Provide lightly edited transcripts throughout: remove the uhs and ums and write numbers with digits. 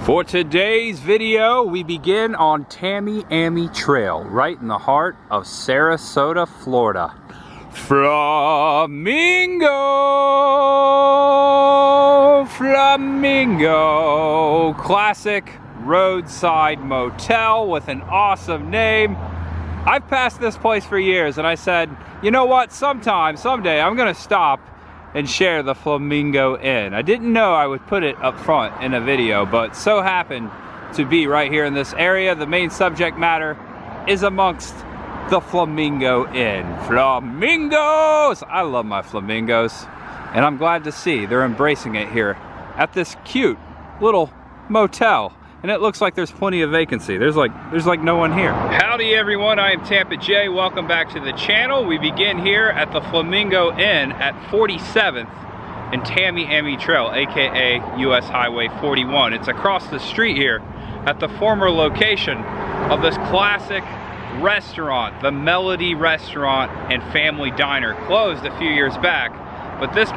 For today's video, we begin on Tamiami Trail, right in the heart of Sarasota, Florida. Flamingo, classic roadside motel with an awesome name. I've passed this place for years and I said, you know what, someday I'm gonna stop and share the Flamingo Inn. I didn't know I would put it up front in a video, but so happened to be right here in this area. The main subject matter is amongst the Flamingo Inn. Flamingos! I love my flamingos, and I'm glad to see they're embracing it here at this cute little motel. And it looks like there's plenty of vacancy. There's like no one here. Howdy everyone, I am Tampa J. Welcome back to the channel. We begin here at the Flamingo Inn at 47th and Tamiami Trail, aka US Highway 41. It's across the street here at the former location of this classic restaurant, the Melody Restaurant and Family Diner. Closed a few years back, but this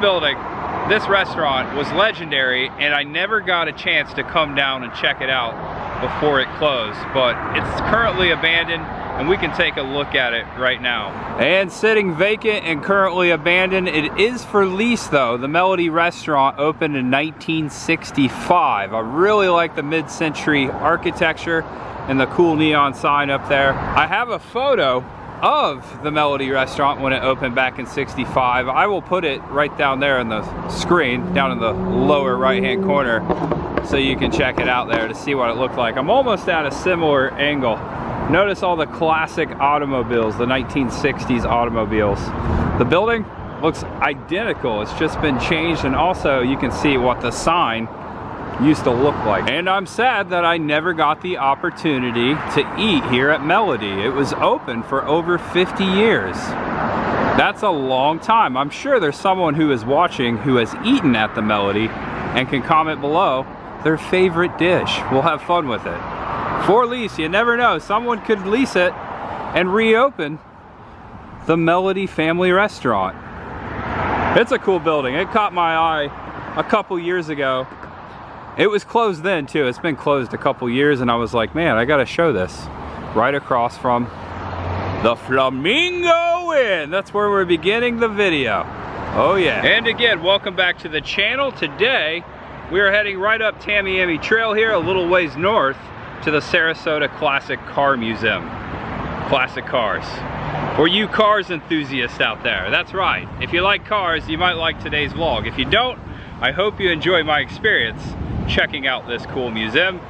restaurant was legendary, and I never got a chance to come down and check it out before it closed, but it's currently abandoned and we can take a look at it right now. And sitting vacant and currently abandoned, it is for lease though. The Melody Restaurant opened in 1965. I really like the mid-century architecture and the cool neon sign up there. I have a photo of the Melody Restaurant when it opened back in '65. I will put it right down there in the screen, down in the lower right hand corner, so you can check it out there to see what it looked like. I'm almost at a similar angle. Notice all the classic automobiles, the 1960s automobiles. The building looks identical, it's just been changed, and also you can see what the sign used to look like. And I'm sad that I never got the opportunity to eat here at Melody. It was open for over 50 years. That's a long time. I'm sure there's someone who is watching who has eaten at the Melody and can comment below their favorite dish. We'll have fun with it. For lease, you never know. Someone could lease it and reopen the Melody Family Restaurant. It's a cool building. It caught my eye a couple years ago. It was closed then too. It's been closed a couple years, and I was like, man, I gotta show this. Right across from the Flamingo Inn. That's where we're beginning the video. Oh yeah. And again, welcome back to the channel. Today, we are heading right up Tamiami Trail here, a little ways north, to the Sarasota Classic Car Museum. Classic cars. For you cars enthusiasts out there, that's right. If you like cars, you might like today's vlog. If you don't, I hope you enjoy my experience checking out this cool museum.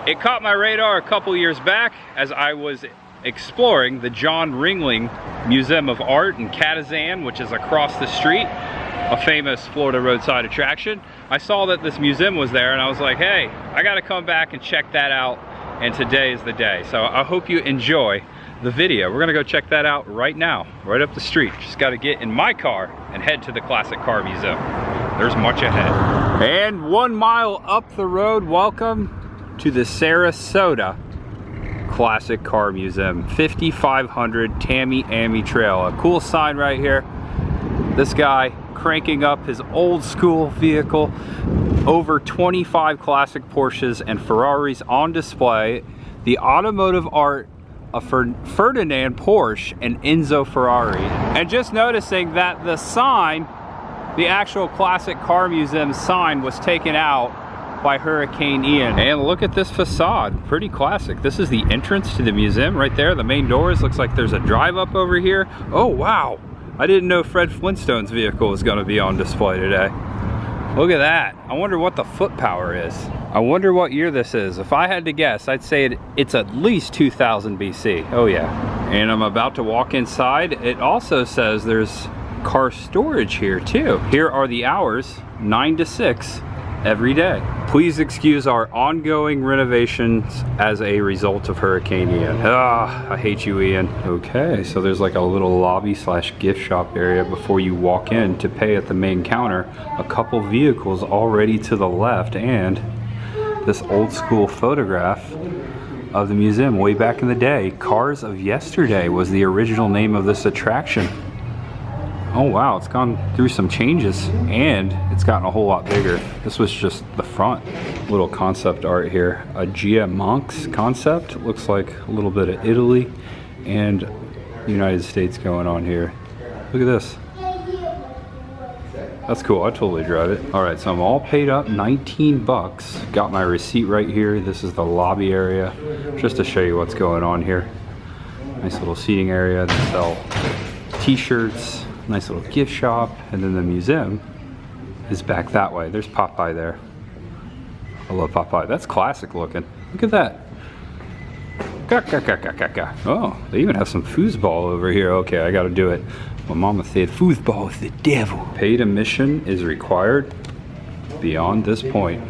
It caught my radar a couple years back as I was exploring the John Ringling Museum of Art in Catazan, which is across the street, a famous Florida roadside attraction. I saw that this museum was there and I was like, hey, I gotta come back and check that out, and today is the day. So I hope you enjoy the video. We're gonna go check that out right now, right up the street. Just gotta get in my car and head to the Classic Car Museum. There's much ahead. And 1 mile up the road, welcome to the Sarasota Classic Car Museum, 5500 Tamiami Trail. A cool sign right here. This guy cranking up his old school vehicle. Over 25 classic Porsches and Ferraris on display. The automotive art of Ferdinand Porsche and Enzo Ferrari. And just noticing that the sign, the actual Classic Car Museum sign, was taken out by Hurricane Ian. And look at this facade, pretty classic. This is the entrance to the museum right there, the main doors. Looks like there's a drive up over here. Oh wow, I didn't know Fred Flintstone's vehicle was gonna be on display today. Look at that. I wonder what the foot power is. I wonder what year this is. If I had to guess, I'd say it's at least 2000 BC. Oh yeah. And I'm about to walk inside. It also says there's car storage here too. Here are the hours, 9 to 6 every day. Please excuse our ongoing renovations as a result of Hurricane Ian. I hate you, Ian. Okay, so there's like a little lobby slash gift shop area before you walk in to pay at the main counter. A couple vehicles already to the left, and this old school photograph of the museum way back in the day. Cars of Yesterday was the original name of this attraction. Oh wow, it's gone through some changes and it's gotten a whole lot bigger. This was just the front. little concept art here. A Gia Monks concept. Looks like a little bit of Italy and United States going on here. Look at this. That's cool. I totally drive it. All right, so I'm all paid up, 19 bucks. Got my receipt right here. This is the lobby area, just to show you what's going on here. Nice little seating area. They sell t-shirts, nice little gift shop, and then the museum is back that way. There's Popeye there. I love Popeye. That's classic looking. Look at that. Oh, they even have some foosball over here. Okay, I gotta do it. My mama said foosball is the devil. Paid admission is required beyond this point.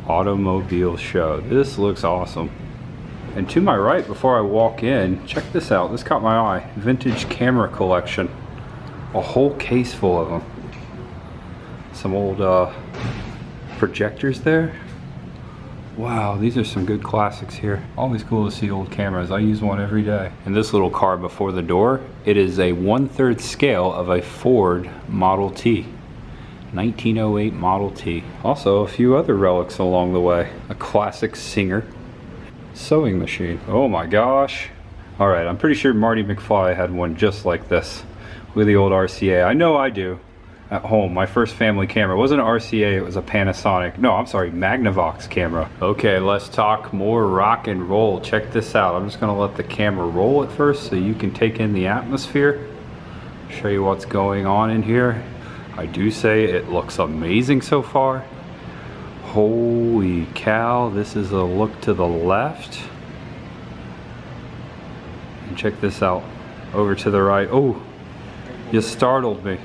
Automobile show. This looks awesome. And to my right, before I walk in, check this out. This caught my eye. Vintage camera collection. A whole case full of them. Some old projectors there. Wow, these are some good classics here. Always cool to see old cameras. I use one every day. And this little car before the door, it is a 1/3 scale of a Ford Model T. 1908 Model T. Also a few other relics along the way. A classic Singer sewing machine. Oh my gosh. All right, I'm pretty sure Marty McFly had one just like this with the old RCA. I know I do. At home, my first family camera. It wasn't an RCA, it was a Panasonic. No, I'm sorry, Magnavox camera. Okay, let's talk more rock and roll. Check this out. I'm just gonna let the camera roll at first so you can take in the atmosphere. Show you what's going on in here. I do say it looks amazing so far. Holy cow, this is a look to the left. And check this out, over to the right. Oh, you startled me.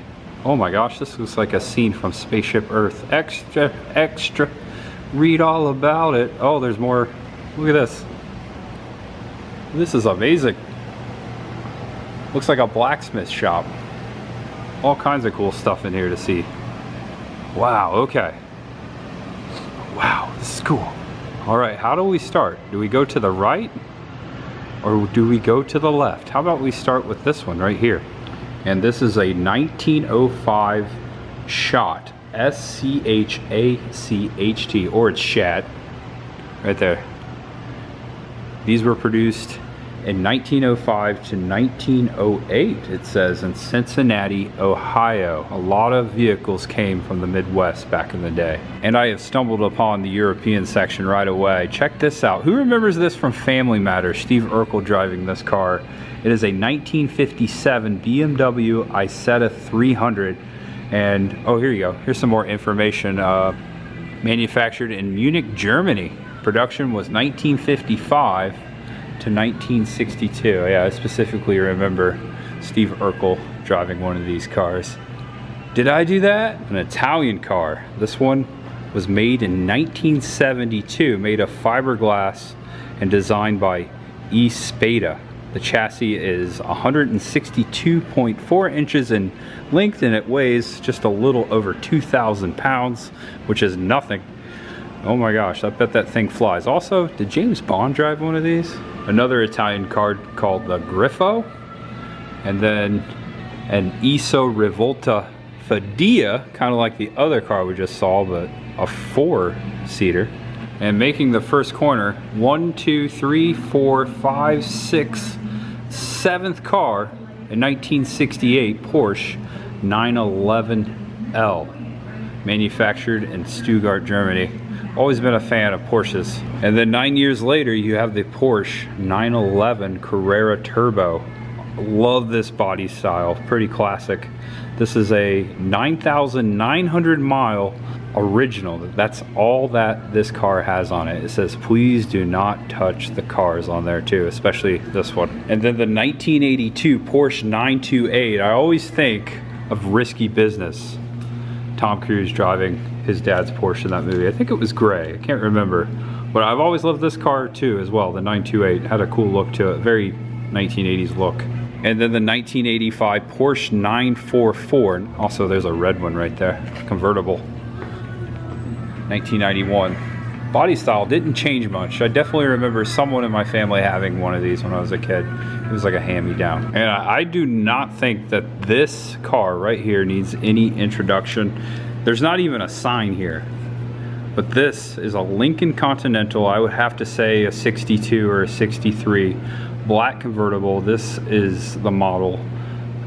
Oh my gosh, this looks like a scene from Spaceship Earth. Extra, extra, read all about it. Oh, there's more. Look at this. This is amazing. Looks like a blacksmith shop. All kinds of cool stuff in here to see. Wow, okay. Wow, this is cool. All right, how do we start? Do we go to the right or do we go to the left? How about we start with this one right here? And this is a 1905 Schott, S-C-H-A-C-H-T, or it's Shat, right there. These were produced in 1905 to 1908, it says, in Cincinnati, Ohio. A lot of vehicles came from the Midwest back in the day. And I have stumbled upon the European section right away. Check this out. Who remembers this from Family Matters? Steve Urkel driving this car. It is a 1957 BMW Isetta 300. And, oh, here you go. Here's some more information. Manufactured in Munich, Germany. Production was 1955 to 1962. Yeah, I specifically remember Steve Urkel driving one of these cars. Did I do that? An Italian car. This one was made in 1972, made of fiberglass and designed by E. Spada. The chassis is 162.4 inches in length and it weighs just a little over 2,000 pounds, which is nothing. Oh my gosh, I bet that thing flies. Also, did James Bond drive one of these? Another Italian car called the Griffo, and then an Iso Rivolta Fadia, kind of like the other car we just saw, but a 4-seater. And making the first corner, 1, 2, 3, 4, 5, 6, 7th car in 1968 Porsche 911L, manufactured in Stuttgart, Germany. Always been a fan of Porsches. And then 9 years later, you have the Porsche 911 Carrera Turbo. Love this body style, pretty classic. This is a 9,900 mile original. That's all that this car has on it. It says please do not touch the cars on there too, especially this one. And then the 1982 Porsche 928. I always think of Risky Business. Tom Cruise driving his dad's Porsche in that movie. I think it was gray, I can't remember. But I've always loved this car too as well. The 928 had a cool look to it, very 1980s look. And then the 1985 Porsche 944. Also there's a red one right there, convertible. 1991. Body style didn't change much. I definitely remember someone in my family having one of these when I was a kid. It was like a hand-me-down. And I do not think that this car right here needs any introduction. There's not even a sign here But this is a Lincoln Continental. I would have to say a 62 or a 63 black convertible. This is the model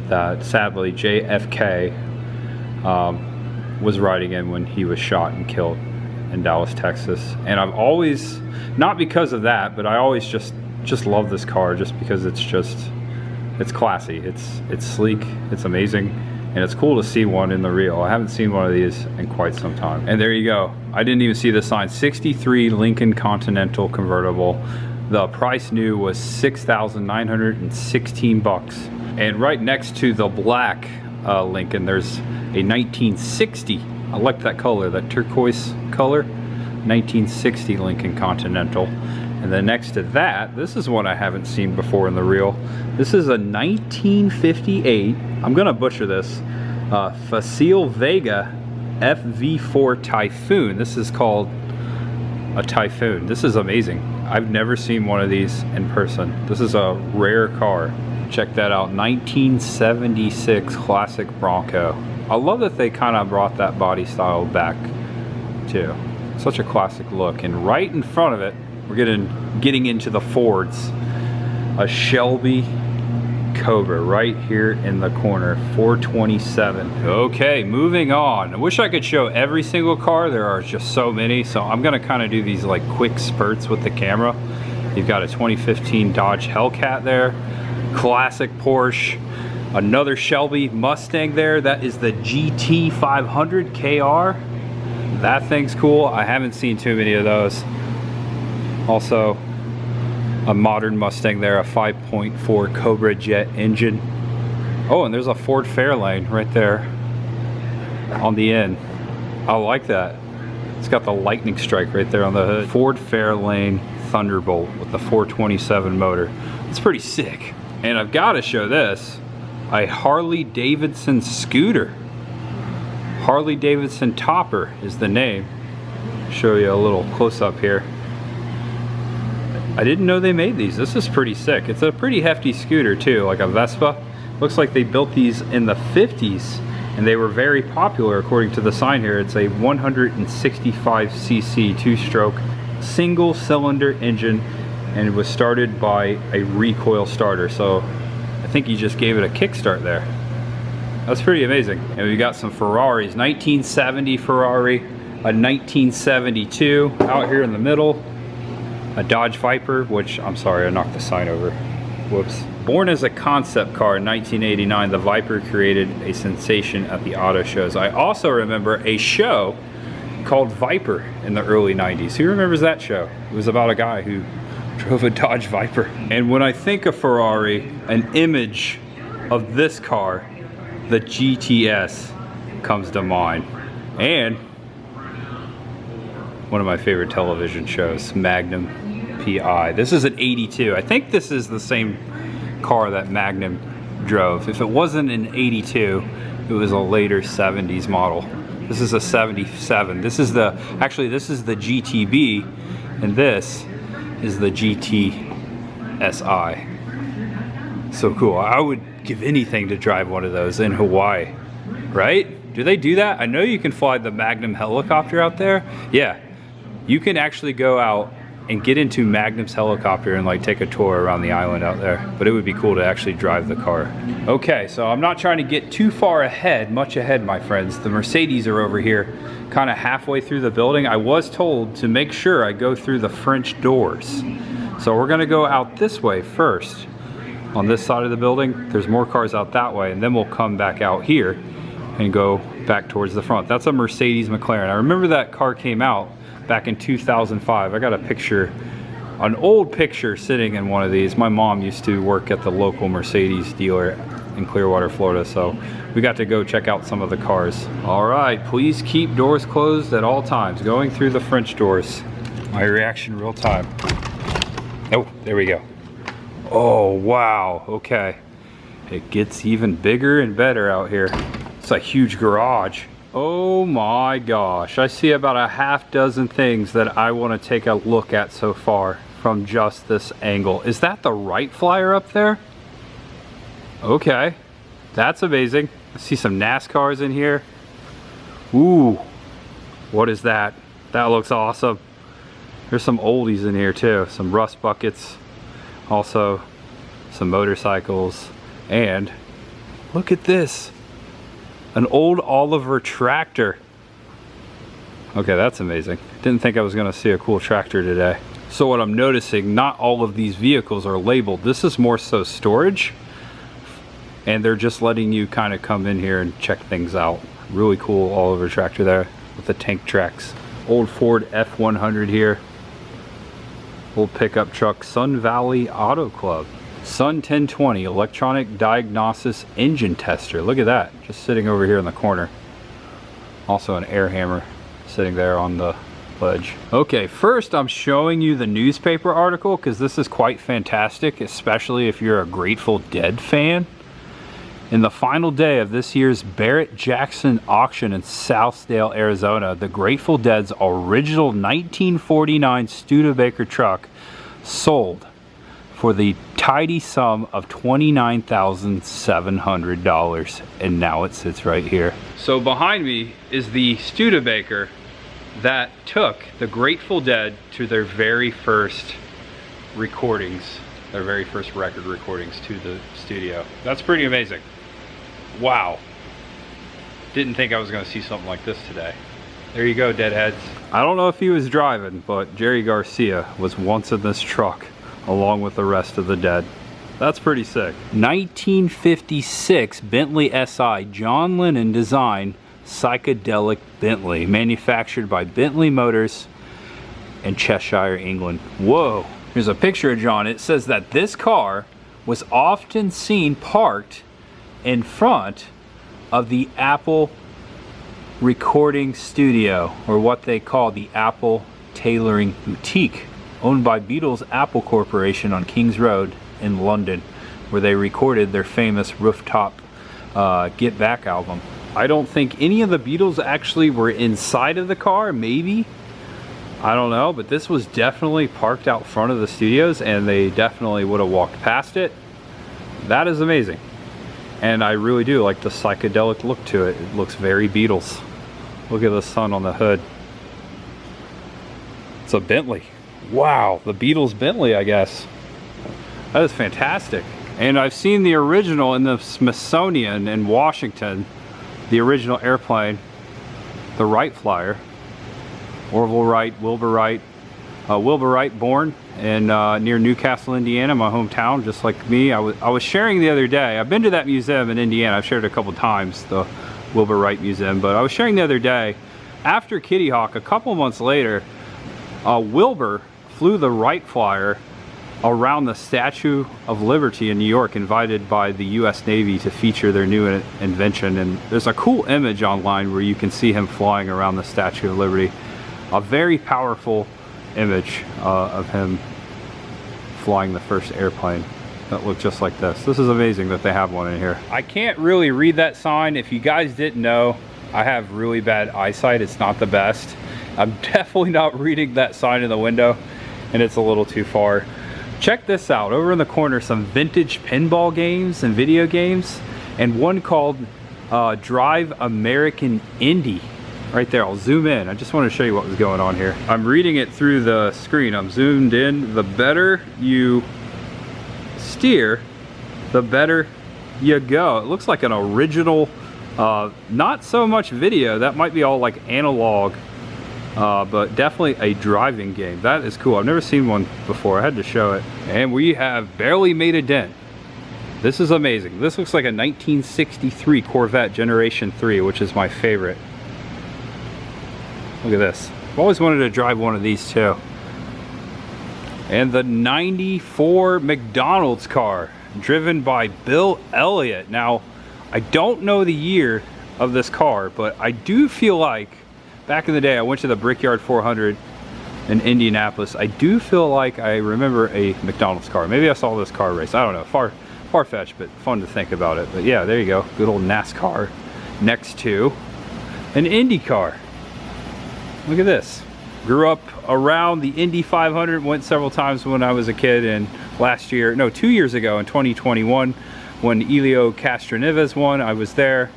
that sadly JFK was riding in when he was shot and killed in Dallas, Texas. And I've always, not because of that, but I always just love this car just because it's classy, it's sleek, it's amazing, and it's cool to see one in the real. I haven't seen one of these in quite some time. And there you go. I didn't even see the sign. 63 Lincoln Continental convertible. The price new was $6,916. And right next to the black Lincoln, there's a 1960. I like that color, that turquoise color. 1960 Lincoln Continental. And then next to that, this is one I haven't seen before in the real. This is a 1958, I'm gonna butcher this, Facile Vega FV4 Typhoon. This is called a Typhoon. This is amazing. I've never seen one of these in person. This is a rare car. Check that out, 1976 classic Bronco. I love that they kind of brought that body style back too. Such a classic look. And right in front of it, we're getting into the Fords. A Shelby Cobra right here in the corner, 427. Okay, moving on. I wish I could show every single car. There are just so many, so I'm gonna kind of do these like quick spurts with the camera. You've got a 2015 Dodge Hellcat there, classic Porsche, another Shelby Mustang there. That is the GT 500 KR. That thing's cool. I haven't seen too many of those. Also, a modern Mustang there, a 5.4 Cobra Jet engine. Oh, and there's a Ford Fairlane right there on the end. I like that. It's got the lightning strike right there on the hood. Ford Fairlane Thunderbolt with the 427 motor. It's pretty sick. And I've got to show this, a Harley Davidson scooter. Harley Davidson Topper is the name. Show you a little close up here. I didn't know they made these. This is pretty sick. It's a pretty hefty scooter too, like a Vespa. Looks like they built these in the 50s and they were very popular according to the sign here. It's a 165cc two-stroke single cylinder engine and it was started by a recoil starter. So I think he just gave it a kickstart there. That's pretty amazing. And we got some Ferraris, 1970 Ferrari, a 1972 out here in the middle, a Dodge Viper, which, I'm sorry, I knocked the sign over. Whoops. Born as a concept car in 1989, the Viper created a sensation at the auto shows. I also remember a show called Viper in the early 90s. Who remembers that show? It was about a guy who drove a Dodge Viper. And when I think of Ferrari, an image of this car, the GTS, comes to mind. And one of my favorite television shows, Magnum PI. This is an 82. I think this is the same car that Magnum drove. If it wasn't an 82, it was a later 70s model. This is a 77. This is the, actually this is the GTB, and this is the GTSI. So cool. I would give anything to drive one of those in Hawaii, right? Do they do that? I know you can fly the Magnum helicopter out there. Yeah, you can actually go out and get into Magnum's helicopter and like take a tour around the island out there. But it would be cool to actually drive the car. Okay, so I'm not trying to get too far ahead, much ahead, my friends. The Mercedes are over here, kind of halfway through the building. I was told to make sure I go through the French doors. So we're gonna go out this way first. On this side of the building, there's more cars out that way, and then we'll come back out here and go back towards the front. That's a Mercedes McLaren. I remember that car came out back in 2005. I got a picture, an old picture sitting in one of these. My mom used to work at the local Mercedes dealer in Clearwater, Florida, so we got to go check out some of the cars. All right, please keep doors closed at all times. Going through the French doors. My reaction real time. Oh, there we go. Oh, wow, okay. It gets even bigger and better out here. It's a huge garage. Oh my gosh, I see about a half dozen things that I want to take a look at so far from just this angle. Is that the Wright Flyer up there? Okay, that's amazing. I see some NASCARs in here. Ooh, what is that? That looks awesome. There's some oldies in here too. Some rust buckets. Also some motorcycles. And look at this. An old Oliver tractor. Okay, that's amazing. Didn't think I was gonna see a cool tractor today. So what I'm noticing, not all of these vehicles are labeled. This is more so storage. And they're just letting you kind of come in here and check things out. Really cool Oliver tractor there with the tank tracks. Old Ford F100 here. Old pickup truck, Sun Valley Auto Club. Sun 1020 electronic diagnosis engine tester. Look at that, just sitting over here in the corner. Also an air hammer sitting there on the ledge. Okay, first I'm showing you the newspaper article because this is quite fantastic, especially if you're a Grateful Dead fan. In the final day of this year's Barrett-Jackson auction in Southdale, Arizona, the Grateful Dead's original 1949 Studebaker truck sold for the tidy sum of $29,700, and now it sits right here. So behind me is the Studebaker that took the Grateful Dead to their very first recordings, their very first record recordings to the studio. That's pretty amazing. Wow. Didn't think I was going to see something like this today. There you go, Deadheads. I don't know if he was driving, but Jerry Garcia was once in this truck along with the rest of the Dead. That's pretty sick. 1956 Bentley SI, John Lennon design psychedelic Bentley, manufactured by Bentley Motors in Cheshire, England. Whoa. Here's a picture of John. It says that this car was often seen parked in front of the Apple recording studio, or what they call the Apple Tailoring Boutique, owned by Beatles Apple Corporation on King's Road in London, where they recorded their famous Rooftop Get Back album. I don't think any of the Beatles actually were inside of the car, maybe. I don't know, but this was definitely parked out front of the studios, and they definitely would have walked past it. That is amazing. And I really do like the psychedelic look to it. It looks very Beatles. Look at the sun on the hood. It's a Bentley. Wow, the Beatles Bentley, I guess. That is fantastic. And I've seen the original in the Smithsonian in Washington, the original airplane, the Wright Flyer. Orville Wright, Wilbur Wright. Wilbur Wright, born in near Newcastle, Indiana, my hometown, just like me. I was sharing the other day. I've been to that museum in Indiana. I've shared it a couple times, the Wilbur Wright Museum. But I was sharing the other day, after Kitty Hawk, a couple months later, Wilbur flew the Wright Flyer around the Statue of Liberty in New York, invited by the U.S. Navy to feature their new invention. And there's a cool image online where you can see him flying around the Statue of Liberty. A very powerful image of him flying the first airplane that looked just like this. This is amazing that they have one in here. I can't really read that sign. If you guys didn't know, I have really bad eyesight. It's not the best. I'm definitely not reading that sign in the window, and it's a little too far. Check this out. Over in the corner, some vintage pinball games and video games, and one called Drive American Indy. Right there, I'll zoom in. I just want to show you what was going on here. I'm reading it through the screen. I'm zoomed in. The better you steer, the better you go. It looks like an original, not so much video. That might be all like analog, but definitely a driving game. That is cool. I've never seen one before. I had to show it. And we have barely made a dent. This is amazing. This looks like a 1963 Corvette Generation 3, which is my favorite. Look at this. I've always wanted to drive one of these too. And the 94 McDonald's car, driven by Bill Elliott. Now, I don't know the year of this car, but I do feel like, back in the day, I went to the Brickyard 400 in Indianapolis. I do feel like I remember a McDonald's car. Maybe I saw this car race. I don't know. Far-fetched, but fun to think about it. But yeah, there you go. Good old NASCAR next to an Indy car. Look at this. Grew up around the Indy 500, went several times when I was a kid, and 2 years ago in 2021 when Elio Castroneves won, I was there.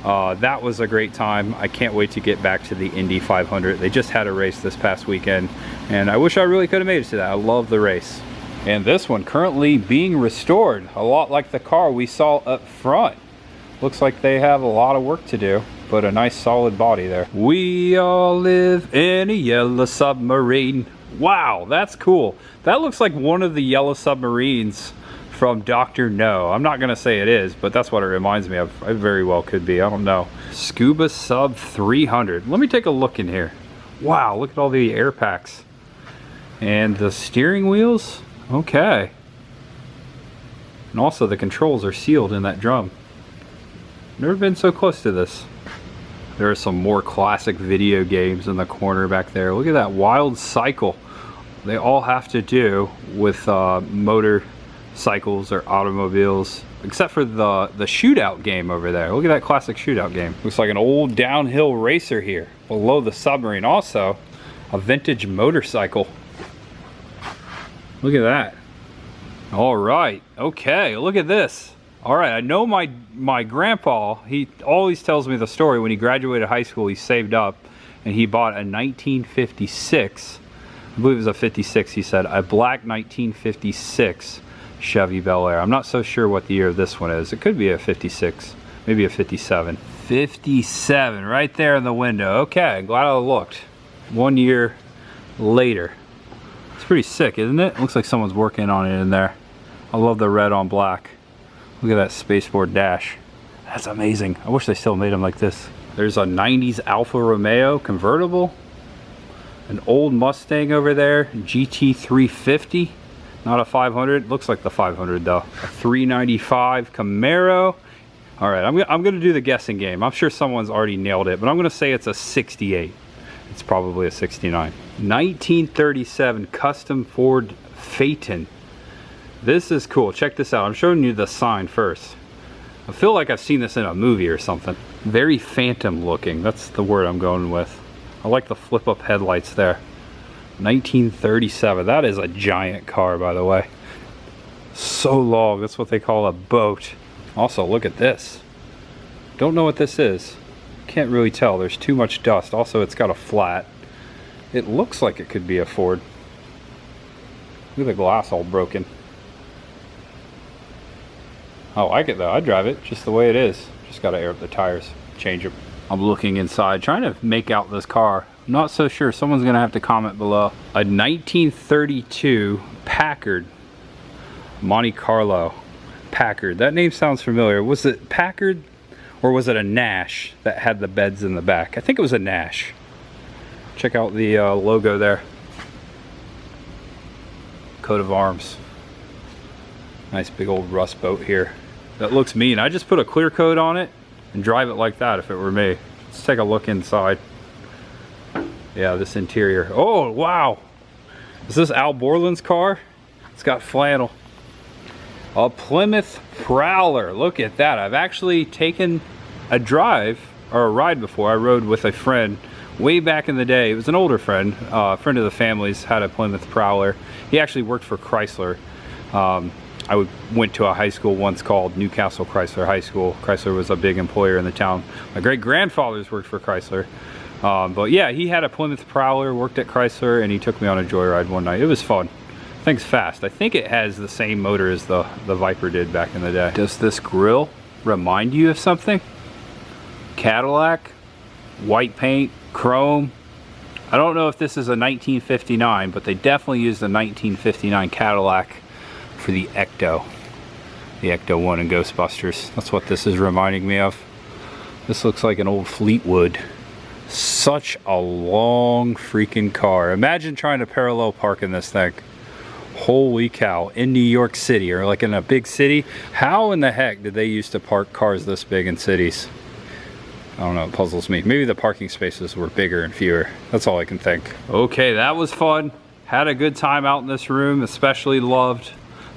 That was a great time. I can't wait to get back to the Indy 500. They just had a race this past weekend, and I wish I really could have made it to that. I love the race. And this one currently being restored, a lot like the car we saw up front. Looks like they have a lot of work to do, but a nice solid body there. We all live in a yellow submarine. Wow, that's cool. That looks like one of the yellow submarines from Dr. No. I'm not gonna say it is, but that's what it reminds me of. It very well could be, I don't know. Scuba Sub 300. Let me take a look in here. Wow, look at all the air packs. And the steering wheels, okay. And also the controls are sealed in that drum. Never been so close to this. There are some more classic video games in the corner back there. Look at that Wild Cycle. They all have to do with motorcycles or automobiles, except for the shootout game over there. Look at that classic shootout game. Looks like an old downhill racer here below the submarine. Also a vintage motorcycle. Look at that. All right, okay, look at this. All right, I know my grandpa, he always tells me the story. When he graduated high school, he saved up and he bought a 1956, I believe it was a 56, he said, a black 1956 Chevy Bel Air. I'm not so sure what the year of this one is. It could be a 56, maybe a 57. 57, right there in the window. Okay, glad I looked. 1 year later. It's pretty sick, isn't it? Looks like someone's working on it in there. I love the red on black. Look at that spaceport dash. That's amazing. I wish they still made them like this. There's a 90s Alfa Romeo convertible. An old Mustang over there, GT 350. Not a 500, looks like the 500 though. A 395 Camaro. All right, I'm gonna do the guessing game. I'm sure someone's already nailed it, but I'm gonna say it's a 68. It's probably a 69. 1937 custom Ford Phaeton. This is cool, check this out. I'm showing you the sign first. I feel like I've seen this in a movie or something. Very phantom looking, that's the word I'm going with. I like the flip up headlights there. 1937, that is a giant car, by the way. So long, that's what they call a boat. Also, look at this. Don't know what this is. Can't really tell, there's too much dust. Also, it's got a flat. It looks like it could be a Ford. Look at the glass all broken. I like it though, I'd drive it just the way it is. Just gotta air up the tires, change them. I'm looking inside, trying to make out this car. I'm not so sure, someone's gonna have to comment below. A 1932 Packard, Monte Carlo Packard. That name sounds familiar. Was it Packard or was it a Nash that had the beds in the back? I think it was a Nash. Check out the logo there. Coat of arms. Nice big old rust boat here. That looks mean. I just put a clear coat on it and drive it like that if it were me. Let's take a look inside. Yeah, this interior. Oh, wow. Is this Al Borland's car? It's got flannel. A Plymouth Prowler. Look at that. I've actually taken a drive or a ride before. I rode with a friend way back in the day. It was an older friend. A friend of the family's had a Plymouth Prowler. He actually worked for Chrysler. I went to a high school once called Newcastle Chrysler High School. Chrysler was a big employer in the town. My great-grandfathers worked for Chrysler. But yeah, he had a Plymouth Prowler, worked at Chrysler, and he took me on a joyride one night. It was fun. Thing's fast. I think it has the same motor as the Viper did back in the day. Does this grille remind you of something? Cadillac, white paint, chrome. I don't know if this is a 1959, but they definitely used a 1959 Cadillac for the Ecto 1 in Ghostbusters. That's what this is reminding me of. This looks like an old Fleetwood. Such a long freaking car. Imagine trying to parallel park in this thing. Holy cow, in New York City or like in a big city. How in the heck did they used to park cars this big in cities? I don't know, it puzzles me. Maybe the parking spaces were bigger and fewer. That's all I can think. Okay, that was fun. Had a good time out in this room, especially loved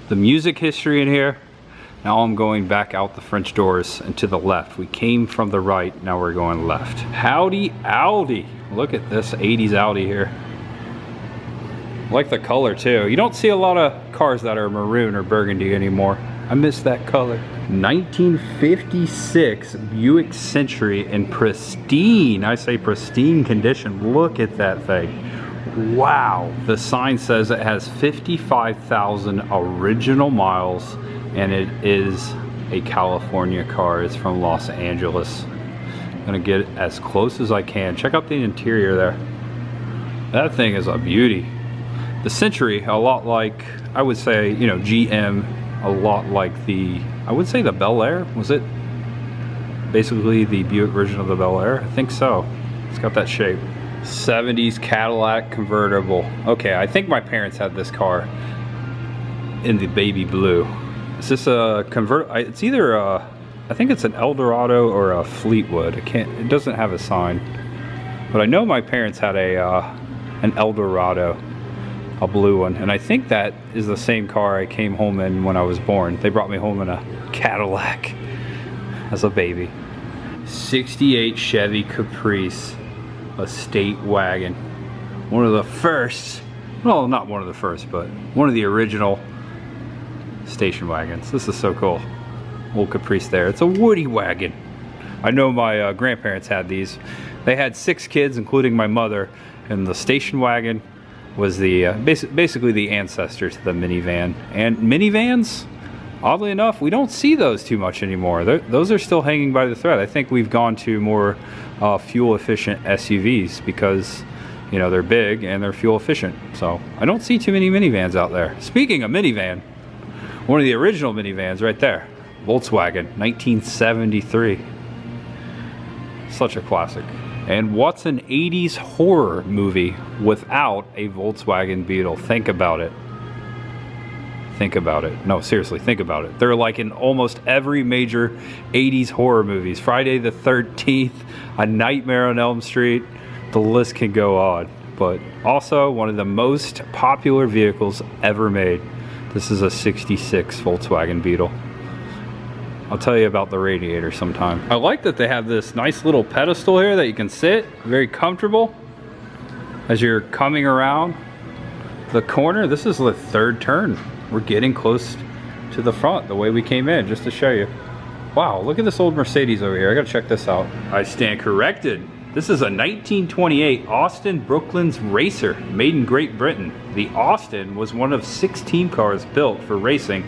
the music history in here. Now I'm going back out the French doors and to the left. We came from the right, now we're going left. Howdy Audi. Look at this 80s Audi here. I like the color too. You don't see a lot of cars that are maroon or burgundy anymore. I miss that color. 1956 Buick Century in pristine, I say pristine condition. Look at that thing. Wow. The sign says it has 55,000 original miles and it is a California car. It's from Los Angeles. I'm gonna get as close as I can. Check out the interior there. That thing is a beauty. The Century, a lot like, I would say, you know, GM, a lot like the, I would say the Bel Air. Was it basically the Buick version of the Bel Air? I think so. It's got that shape. 70s Cadillac convertible. Okay, I think my parents had this car in the baby blue. Is this a it's either a, I think it's an Eldorado or a Fleetwood. It doesn't have a sign. But I know my parents had an Eldorado, a blue one, and I think that is the same car I came home in when I was born. They brought me home in a Cadillac as a baby. 68 Chevy Caprice, a state wagon. One of the first, well, not one of the first, but one of the original station wagons. This is so cool. Old Caprice there. It's a woody wagon. I know my grandparents had these. They had 6 kids, including my mother, and the station wagon was the basically the ancestor to the minivan. And minivans, oddly enough, we don't see those too much anymore. Those are still hanging by the thread. I think we've gone to more fuel efficient SUVs because, you know, they're big and they're fuel efficient. So I don't see too many minivans out there. Speaking of minivan, one of the original minivans right there, Volkswagen, 1973. Such a classic. And what's an 80s horror movie without a Volkswagen Beetle? Think about it. Think about it. No, seriously, think about it. They're like in almost every major 80s horror movies. Friday the 13th, A Nightmare on Elm Street, the list can go on. But also one of the most popular vehicles ever made. This is a 66 Volkswagen Beetle. I'll tell you about the radiator sometime. I like that they have this nice little pedestal here that you can sit, very comfortable as you're coming around the corner. This is the 3rd turn. We're getting close to the front the way we came in, just to show you. Wow, look at this old Mercedes over here. I gotta check this out. I stand corrected. This is a 1928 Austin Brooklands Racer, made in Great Britain. The Austin was one of 6 team cars built for racing,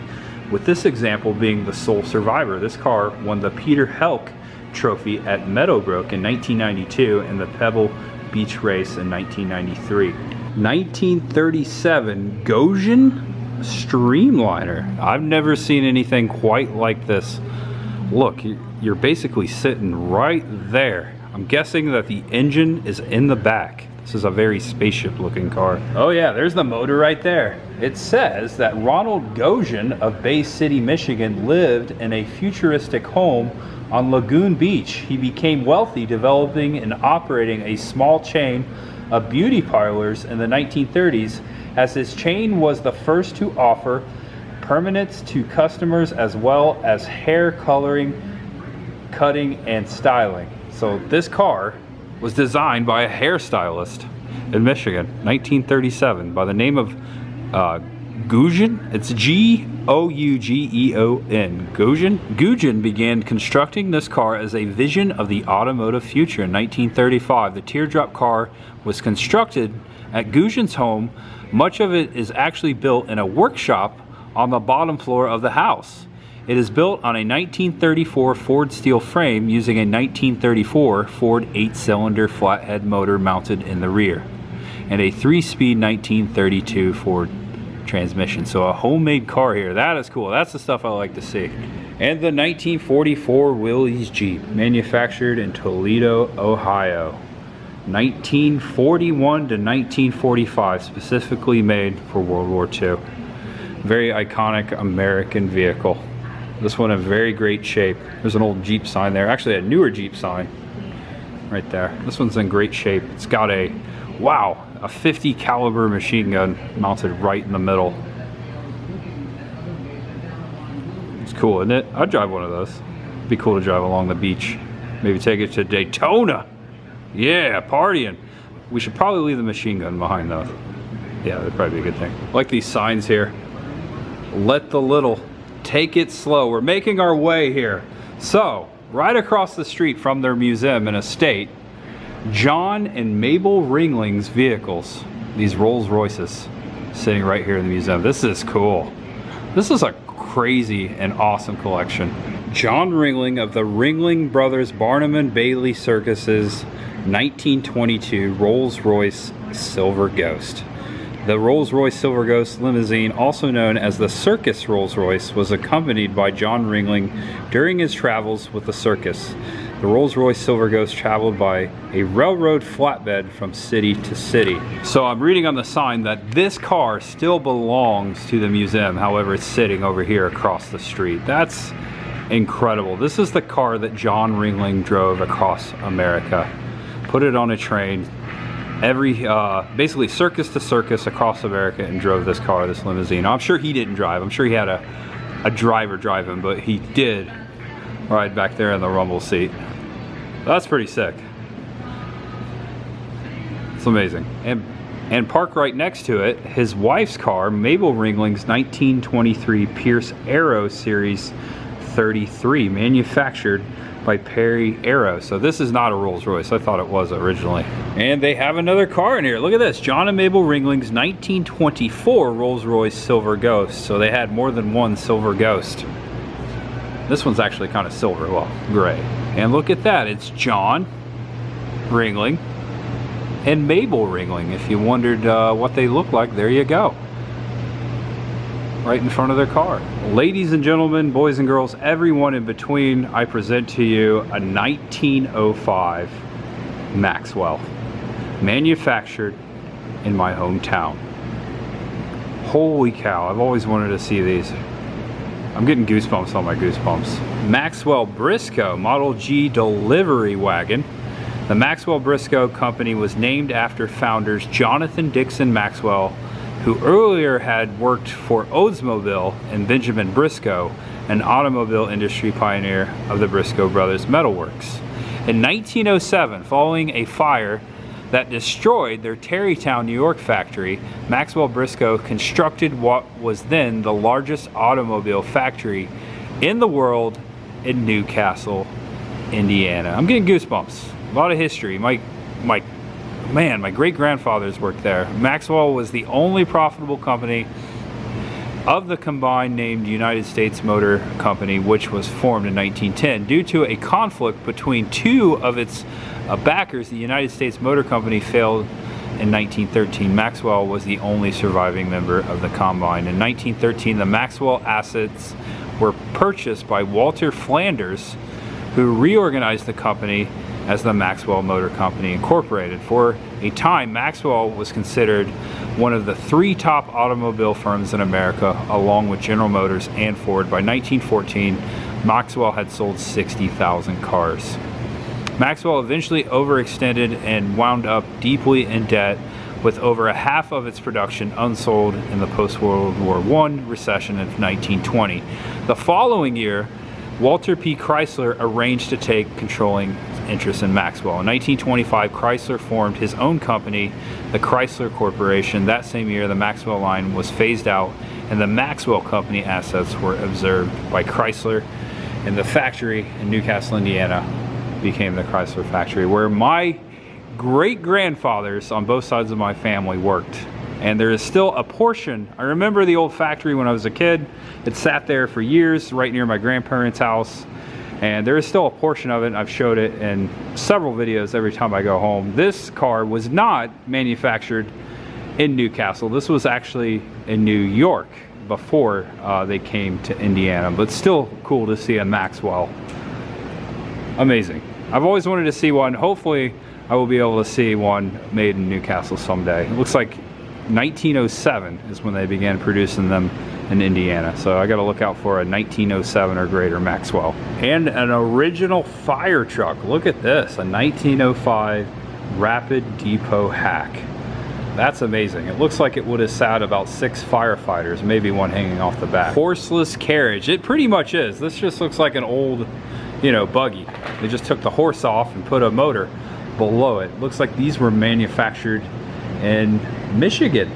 with this example being the sole survivor. This car won the Peter Helk Trophy at Meadowbrook in 1992 and the Pebble Beach Race in 1993. 1937 Goshen Streamliner. I've never seen anything quite like this. Look, you're basically sitting right there. I'm guessing that the engine is in the back. This is a very spaceship looking car. Oh yeah, there's the motor right there. It says that Ronald Goshen of Bay City, Michigan lived in a futuristic home on Lagoon Beach. He became wealthy developing and operating a small chain of beauty parlors in the 1930s, as his chain was the first to offer permanents to customers as well as hair coloring, cutting, and styling. So this car was designed by a hairstylist in Michigan, 1937, by the name of Gougeon. It's Gougeon. Gougeon began constructing this car as a vision of the automotive future in 1935. The teardrop car was constructed at Gougeon's home. Much of it is actually built in a workshop on the bottom floor of the house. It is built on a 1934 Ford steel frame using a 1934 Ford 8-cylinder flathead motor mounted in the rear, and a 3-speed 1932 Ford transmission. So a homemade car here. That is cool. That's the stuff I like to see. And the 1944 Willys Jeep, manufactured in Toledo, Ohio. 1941 to 1945, specifically made for World War II. Very iconic American vehicle. This one in very great shape. There's an old Jeep sign there. Actually, a newer Jeep sign right there. This one's in great shape. It's got a, wow, a 50 caliber machine gun mounted right in the middle. It's cool, isn't it? I'd drive one of those. It'd be cool to drive along the beach. Maybe take it to Daytona. Yeah, partying. We should probably leave the machine gun behind though. Yeah, that'd probably be a good thing. I like these signs here. Let the little Take it slow. We're making our way here. So, right across the street from their museum and estate, John and Mabel Ringling's vehicles, these Rolls Royces, sitting right here in the museum. This is cool. This is a crazy and awesome collection. John Ringling of the Ringling Brothers Barnum and Bailey Circus's 1922 Rolls-Royce Silver Ghost. The Rolls-Royce Silver Ghost limousine, also known as the Circus Rolls-Royce, was accompanied by John Ringling during his travels with the circus. The Rolls-Royce Silver Ghost traveled by a railroad flatbed from city to city. So I'm reading on the sign that this car still belongs to the museum, however it's sitting over here across the street. That's incredible. This is the car that John Ringling drove across America. Put it on a train, basically circus to circus across America, and drove this car, this limousine. I'm sure he didn't drive. I'm sure he had a driver drive him, but he did ride back there in the rumble seat. That's pretty sick. It's amazing. And parked right next to it, his wife's car, Mabel Ringling's 1923 Pierce Arrow Series 33, manufactured by Perry Arrow. So this is not a Rolls Royce. I thought it was originally. And they have another car in here. Look at this. John and Mabel Ringling's 1924 Rolls Royce Silver Ghost. So they had more than one Silver Ghost. This one's actually kind of silver, well, gray. And look at that. It's John Ringling and Mabel Ringling. If you wondered what they look like, there you go. Right in front of their car. Ladies and gentlemen, boys and girls, everyone in between, I present to you a 1905 Maxwell, manufactured in my hometown. Holy cow, I've always wanted to see these. I'm getting goosebumps on my goosebumps. Maxwell Briscoe Model G delivery wagon. The Maxwell Briscoe Company was named after founders Jonathan Dixon Maxwell, who earlier had worked for Oldsmobile, and Benjamin Briscoe, an automobile industry pioneer of the Briscoe Brothers Metalworks. In 1907, following a fire that destroyed their Tarrytown, New York factory, Maxwell Briscoe constructed what was then the largest automobile factory in the world in Newcastle, Indiana. I'm getting goosebumps. A lot of history. My great-grandfathers worked there. Maxwell was the only profitable company of the combined named United States Motor Company, which was formed in 1910. Due to a conflict between two of its backers, the United States Motor Company failed in 1913. Maxwell was the only surviving member of the combine. In 1913, the Maxwell assets were purchased by Walter Flanders, who reorganized the company as the Maxwell Motor Company Incorporated. For a time, Maxwell was considered one of the three top automobile firms in America, along with General Motors and Ford. By 1914, Maxwell had sold 60,000 cars. Maxwell eventually overextended and wound up deeply in debt, with over a half of its production unsold in the post-World War I recession of 1920. The following year, Walter P. Chrysler arranged to take controlling interest in Maxwell. In 1925, Chrysler formed his own company, the Chrysler Corporation. That same year, the Maxwell line was phased out, and the Maxwell Company assets were absorbed by Chrysler, and the factory in Newcastle, Indiana became the Chrysler factory, where my great-grandfathers on both sides of my family worked. And there is still a portion. I remember the old factory when I was a kid. It sat there for years right near my grandparents' house, and there is still a portion of it, and I've showed it in several videos every time I go home. This car was not manufactured in Newcastle. This was actually in New York before they came to Indiana, but still cool to see a Maxwell. Amazing. I've always wanted to see one. Hopefully I will be able to see one made in Newcastle someday. It looks like 1907 is when they began producing them in Indiana, so I got to look out for a 1907 or greater Maxwell. And an original fire truck. Look at this, a 1905 Rapid Depot hack. That's amazing. It looks like it would have sat about 6 firefighters, maybe one hanging off the back. Horseless carriage. It pretty much is. This just looks like an old, buggy. They just took the horse off and put a motor below it. Looks like these were manufactured in Michigan.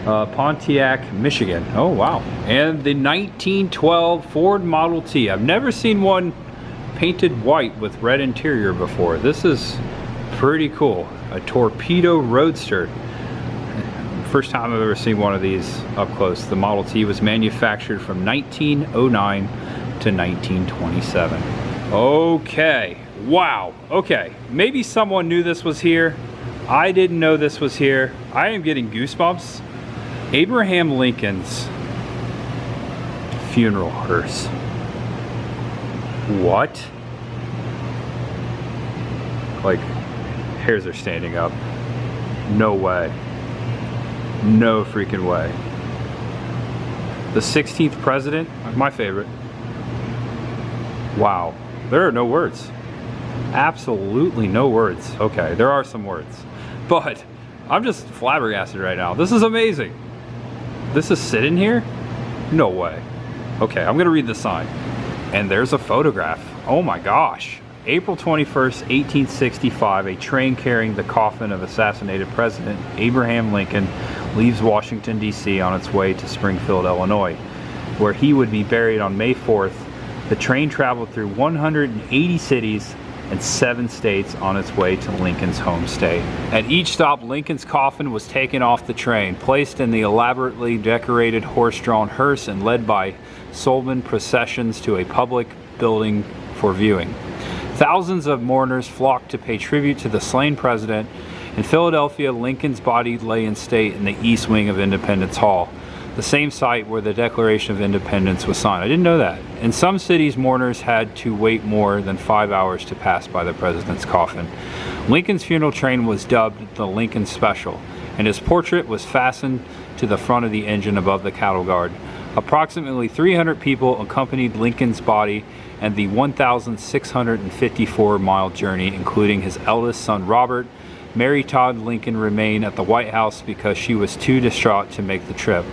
Pontiac, Michigan. Oh wow. And the 1912 Ford Model T. I've never seen one painted white with red interior before. This is pretty cool. A torpedo roadster. First time I've ever seen one of these up close. The Model T was manufactured from 1909 to 1927. Okay, wow, okay. Maybe someone knew this was here. I didn't know this was here. I am getting goosebumps. Abraham Lincoln's funeral hearse. What? Like, hairs are standing up. No way. No freaking way. The 16th president, my favorite. Wow, there are no words. Absolutely no words. Okay, there are some words, but I'm just flabbergasted right now. This is amazing. This is sitting here? No way. Okay, I'm gonna read the sign. And there's a photograph. Oh my gosh. April 21st, 1865, a train carrying the coffin of assassinated President Abraham Lincoln leaves Washington, D.C. on its way to Springfield, Illinois, where he would be buried on May 4th. The train traveled through 180 cities and 7 states on its way to Lincoln's home state. At each stop, Lincoln's coffin was taken off the train, placed in the elaborately decorated horse-drawn hearse, and led by soulman processions to a public building for viewing. Thousands of mourners flocked to pay tribute to the slain president. In Philadelphia, Lincoln's body lay in state in the east wing of Independence Hall, the same site where the Declaration of Independence was signed. I didn't know that. In some cities, mourners had to wait more than 5 hours to pass by the president's coffin. Lincoln's funeral train was dubbed the Lincoln Special, and his portrait was fastened to the front of the engine above the cattle guard. Approximately 300 people accompanied Lincoln's body and the 1,654-mile journey, including his eldest son Robert. Mary Todd Lincoln remained at the White House because she was too distraught to make the trip.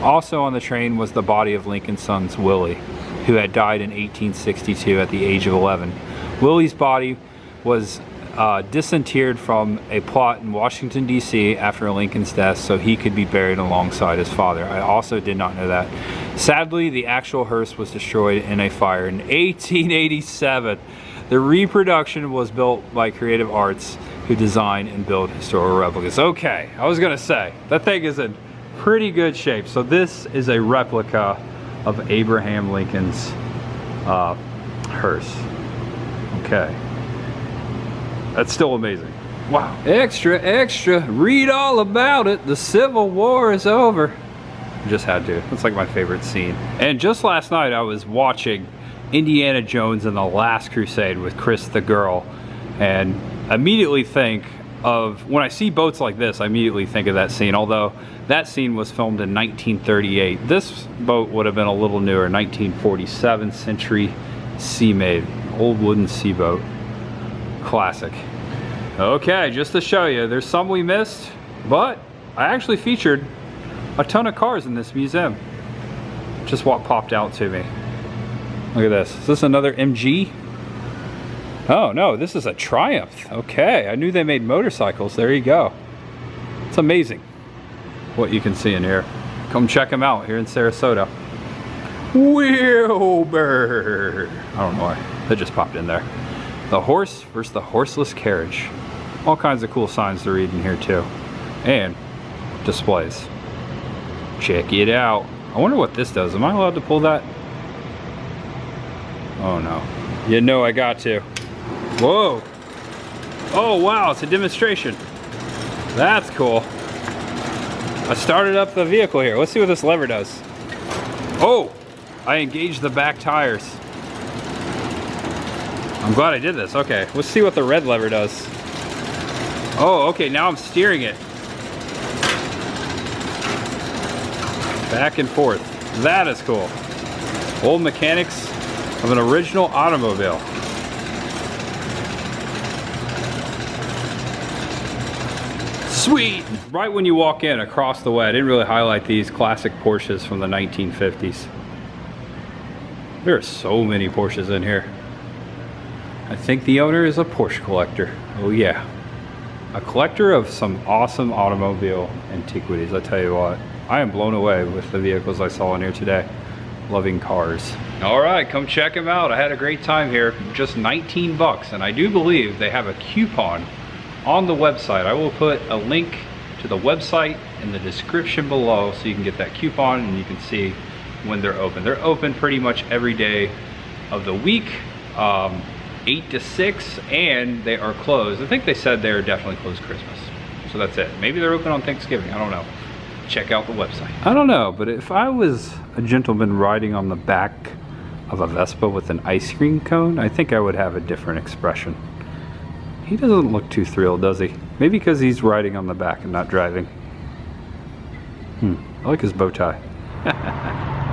Also on the train was the body of Lincoln's son Willie, who had died in 1862 at the age of 11. Willie's body was disinterred from a plot in Washington, D.C. after Lincoln's death so he could be buried alongside his father. I also did not know that. Sadly, the actual hearse was destroyed in a fire in 1887. The reproduction was built by Creative Arts, who design and build historical replicas. Okay, I was gonna say, that thing is in pretty good shape. So this is a replica of Abraham Lincoln's hearse. Okay. That's still amazing. Wow. Extra, extra, read all about it. The Civil War is over. Just had to. It's like my favorite scene. And just last night I was watching Indiana Jones and the Last Crusade with Chris the Girl, and immediately think of, when I see boats like this, I immediately think of that scene, although that scene was filmed in 1938. This boat would have been a little newer, 1947 Century Sea Made, old wooden sea boat. Classic. Okay, just to show you, there's some we missed, but I actually featured a ton of cars in this museum. Just what popped out to me. Look at this. Is this another MG? Oh no, this is a Triumph. Okay, I knew they made motorcycles. There you go. It's amazing what you can see in here. Come check them out here in Sarasota. Wilbur. I don't know why. That just popped in there. The horse versus the horseless carriage. All kinds of cool signs to read in here too. And displays. Check it out. I wonder what this does. Am I allowed to pull that? Oh no. You know I got to. Whoa. Oh wow, it's a demonstration. That's cool. I started up the vehicle here. Let's see what this lever does. Oh, I engaged the back tires. I'm glad I did this. Okay, let's see what the red lever does. Oh, okay, now I'm steering it. Back and forth. That is cool. Old mechanics of an original automobile. Sweet! Right when you walk in, across the way, I didn't really highlight these classic Porsches from the 1950s. There are so many Porsches in here. I think the owner is a Porsche collector. Oh yeah. A collector of some awesome automobile antiquities, I tell you what. I am blown away with the vehicles I saw in here today. Loving cars. All right, come check them out. I had a great time here, just 19 bucks. And I do believe they have a coupon on the website. I will put a link to the website in the description below so you can get that coupon and you can see when they're open. They're open pretty much every day of the week, 8 to 6, and they are closed. I think they said they're definitely closed Christmas. So that's it. Maybe they're open on Thanksgiving, I don't know. Check out the website. I don't know, but if I was a gentleman riding on the back of a Vespa with an ice cream cone, I think I would have a different expression. He doesn't look too thrilled, does he? Maybe because he's riding on the back and not driving. I like his bow tie.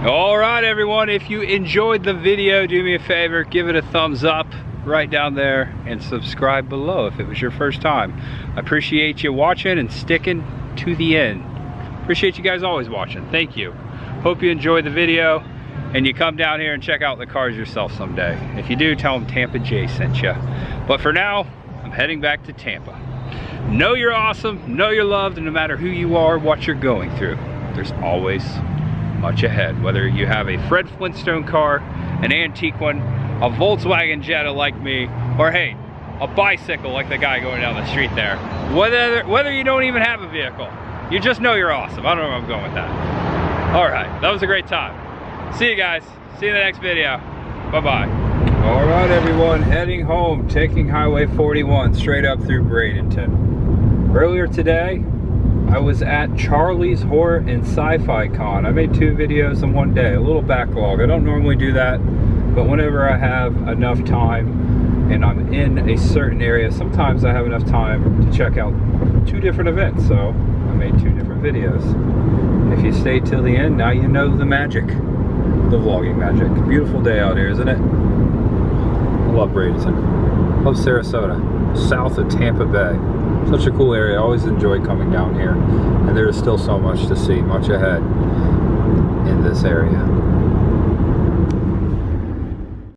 All right, everyone, if you enjoyed the video, do me a favor, give it a thumbs up right down there and subscribe below if it was your first time. I appreciate you watching and sticking to the end. Appreciate you guys always watching. Thank you. Hope you enjoyed the video and you come down here and check out the cars yourself someday. If you do, tell them Tampa J sent you. But for now, I'm heading back to Tampa. Know you're awesome, know you're loved, and no matter who you are, what you're going through, there's always much ahead. Whether you have a Fred Flintstone car, an antique one, a Volkswagen Jetta like me, or hey, a bicycle like the guy going down the street there. Whether you don't even have a vehicle, you just know you're awesome. I don't know where I'm going with that. All right, that was a great time. See you guys. See you in the next video. Bye-bye. All right, everyone, heading home, taking Highway 41 straight up through Bradenton. Earlier today, I was at Charlie's Horror and Sci-Fi Con. I made 2 videos in one day, a little backlog. I don't normally do that, but whenever I have enough time and I'm in a certain area, sometimes I have enough time to check out 2 different events, so I made 2 different videos. If you stay till the end, now you know the magic, the vlogging magic. Beautiful day out here, isn't it? I love Bradenton. Love Sarasota, south of Tampa Bay. Such a cool area. I always enjoy coming down here, and there is still so much to see, much ahead in this area.